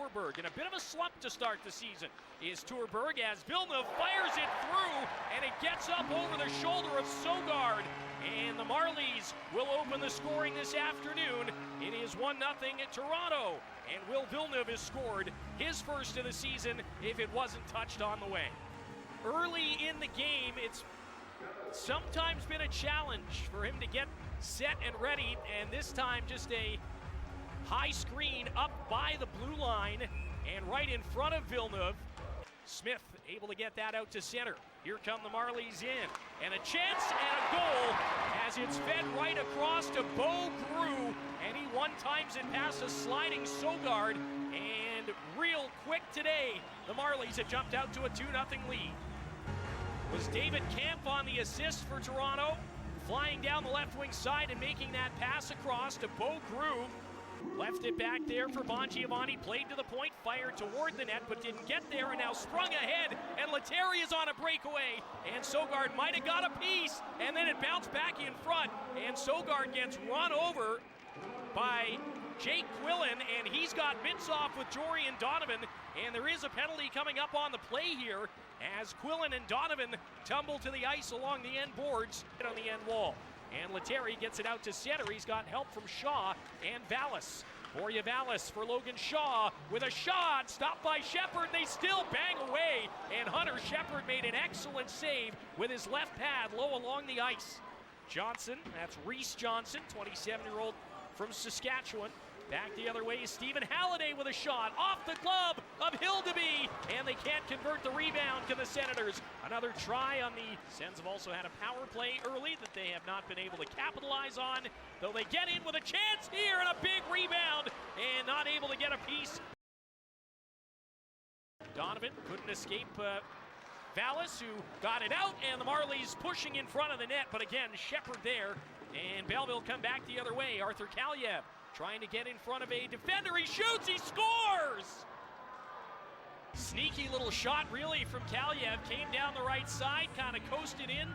Torberg. In a bit of a slump to start the season is Torberg as Villeneuve fires it through, and it gets up over the shoulder of Sogard. And the Marlies will open the scoring this afternoon. It is 1-0 at Toronto, and Will Villeneuve has scored his first of the season if it wasn't touched on the way. Early in the game, it's sometimes been a challenge for him to get set and ready, and this time just a high screen up by the blue line and right in front of Villeneuve. Smith able to get that out to center. Here come the Marlies in, and a chance and a goal as it's fed right across to Bo Grew, and he one-times it past a sliding Sogard, and real quick today, the Marlies have jumped out to a 2-0 lead. Was David Kampf on the assist for Toronto, flying down the left wing side and making that pass across to Bo Grew. Left it back there for Bongiovanni, played to the point, fired toward the net, but didn't get there, and now sprung ahead, and Lettieri is on a breakaway, and Sogard might have got a piece, and then it bounced back in front, and Sogard gets run over by Jake Quillen, and he's got mitts off with Jorian Donovan, and there is a penalty coming up on the play here as Quillen and Donovan tumble to the ice along the end boards on the end wall. And Lettieri gets it out to center. He's got help from Shaw and Vallis. Borja Vallis for Logan Shaw with a shot, stopped by Shepard. They still bang away, and Hunter Shepard made an excellent save with his left pad low along the ice. Johnson, that's Reese Johnson, 27-year-old from Saskatchewan. Back the other way is Stephen Halliday with a shot off the glove of Hildeby, and they can't convert the rebound to the Senators. Another try on the Sens have also had a power play early that they have not been able to capitalize on, though they get in with a chance here and a big rebound and not able to get a piece. Donovan couldn't escape Vallis, who got it out, and the Marlies pushing in front of the net, but again, Shepard there, and Belleville come back the other way. Arthur Kaliev trying to get in front of a defender. He shoots, he scores! Sneaky little shot really from Kaliev. Came down the right side, kind of coasted in.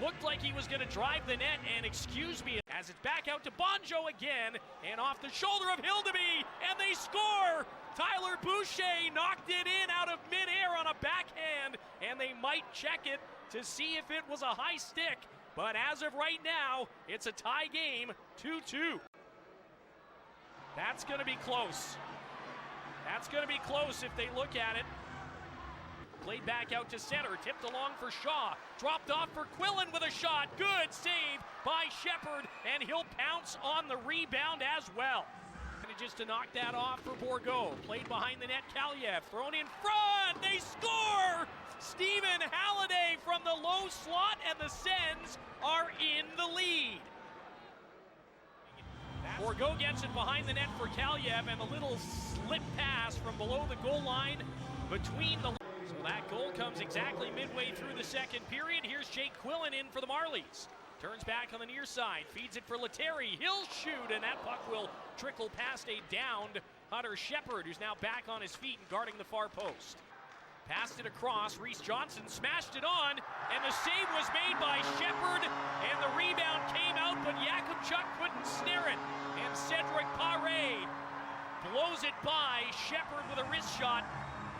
Looked like he was going to drive the net, and excuse me, as it's back out to Bonjo again, and off the shoulder of Hildeby, and they score! Tyler Boucher knocked it in out of midair on a backhand, and they might check it to see if it was a high stick. But as of right now, it's a tie game, 2-2. That's going to be close. That's going to be close if they look at it. Played back out to center, tipped along for Shaw. Dropped off for Quillen with a shot. Good save by Shepard, and he'll pounce on the rebound as well. And just to knock that off for Bourgault. Played behind the net, Kaliev. Thrown in front. They score! Stephen Halliday from the low slot, and the Sens are in the lead. Bourgault gets it behind the net for Kaliev, and a little slip pass from below the goal line between the... So that goal comes exactly midway through the second period. Here's Jake Quillen in for the Marlies. Turns back on the near side, feeds it for Lettieri. He'll shoot, and that puck will trickle past a downed Hunter Shepard, who's now back on his feet and guarding the far post. Passed it across, Reese Johnson smashed it on, and the save was made by Shepard, and the rebound came out, but Yakubchuk couldn't snare it, and Cedric Paré blows it by Shepard with a wrist shot,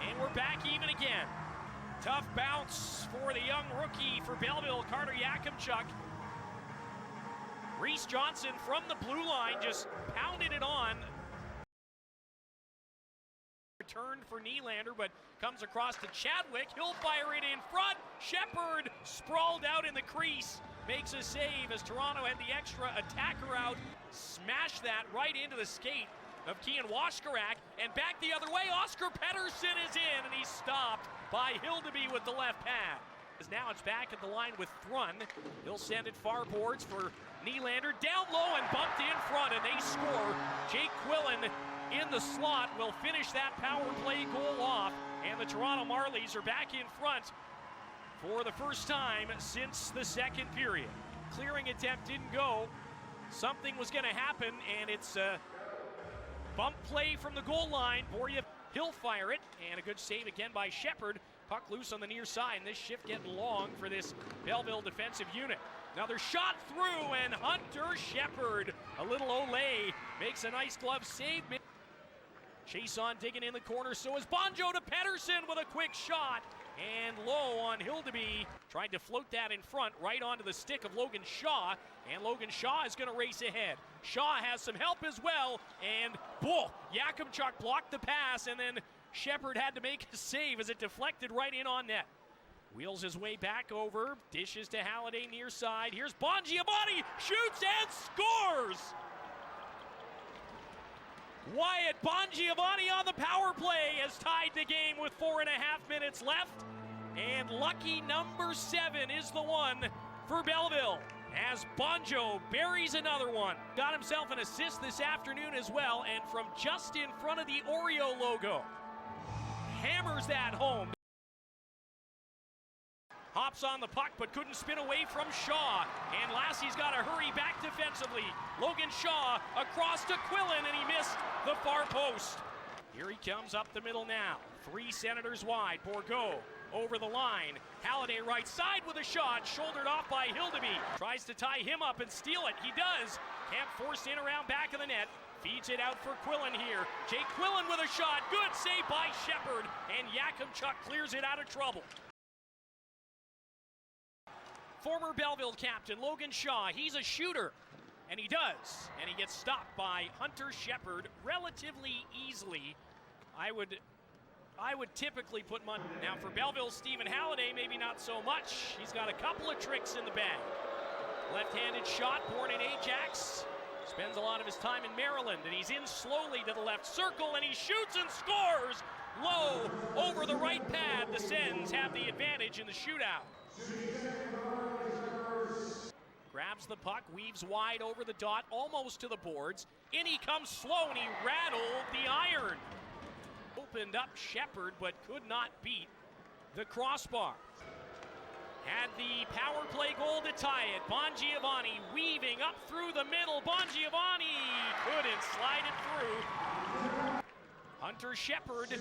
and we're back even again. Tough bounce for the young rookie for Belleville, Carter Yakubchuk. Reese Johnson from the blue line just pounded it on. Returned for Nylander, but comes across to Chadwick. He'll fire it in front. Shepard sprawled out in the crease. Makes a save as Toronto had the extra attacker out. Smashed that right into the skate of Kian Washkarak. And back the other way, Oscar Pettersson is in, and he's stopped by Hildeby with the left pad. Now it's back at the line with Thrun. He'll send it far boards for Nylander. Down low and bumped in front, and they score. Jake Quillen in the slot will finish that power play goal off, and the Toronto Marlies are back in front for the first time since the second period. Clearing attempt didn't go. Something was going to happen, and it's a bump play from the goal line. Borja, he'll fire it, and a good save again by Shepard. Puck loose on the near side, and this shift getting long for this Belleville defensive unit. Another shot through, and Hunter Shepard, a little Olay, makes a nice glove save. Chase on digging in the corner, so is Bonjo to Pedersen with a quick shot. And low on Hildeby. Tried to float that in front right onto the stick of Logan Shaw. And Logan Shaw is going to race ahead. Shaw has some help as well. And, Yakimchuk blocked the pass. And then Shepard had to make a save as it deflected right in on net. Wheels his way back over. Dishes to Halliday near side. Here's Bongiovanni. Shoots and scores! Wyatt Bongiovanni on the power play has tied the game with 4.5 minutes left. And lucky number 7 is the one for Belleville as Bonjo buries another one. Got himself an assist this afternoon as well, and from just in front of the Oreo logo. Hammers that home. Hops on the puck, but couldn't spin away from Shaw. And Lassie's got to hurry back defensively. Logan Shaw across to Quillen, and he missed the far post. Here he comes up the middle now. 3 Senators wide. Bourgault over the line. Halliday right side with a shot, shouldered off by Hildeby. Tries to tie him up and steal it. He does. Can't force in around back of the net. Feeds it out for Quillen here. Jake Quillen with a shot. Good save by Shepard. And Yakimchuk clears it out of trouble. Former Belleville captain Logan Shaw, he's a shooter, and he does, and he gets stopped by Hunter Shepard relatively easily. I would typically put money. Now for Belleville, Stephen Halliday, maybe not so much. He's got a couple of tricks in the bag. Left-handed shot, born in Ajax. Spends a lot of his time in Maryland, and he's in slowly to the left circle, and he shoots and scores! Low over the right pad. The Sens have the advantage in the shootout. Grabs the puck, weaves wide over the dot, almost to the boards. In he comes slow, and he rattled the iron. Opened up Shepard, but could not beat the crossbar. Had the power play goal to tie it. Bongiovanni weaving up through the middle. Bongiovanni couldn't slide it through. Hunter Shepard,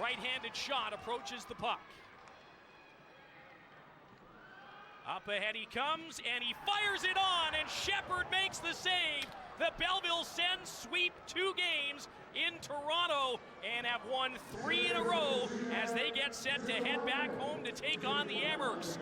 right-handed shot, approaches the puck. Up ahead he comes, and he fires it on, and Shepard makes the save. The Belleville Sens sweep 2 games in Toronto and have won 3 in a row as they get set to head back home to take on the Amherst.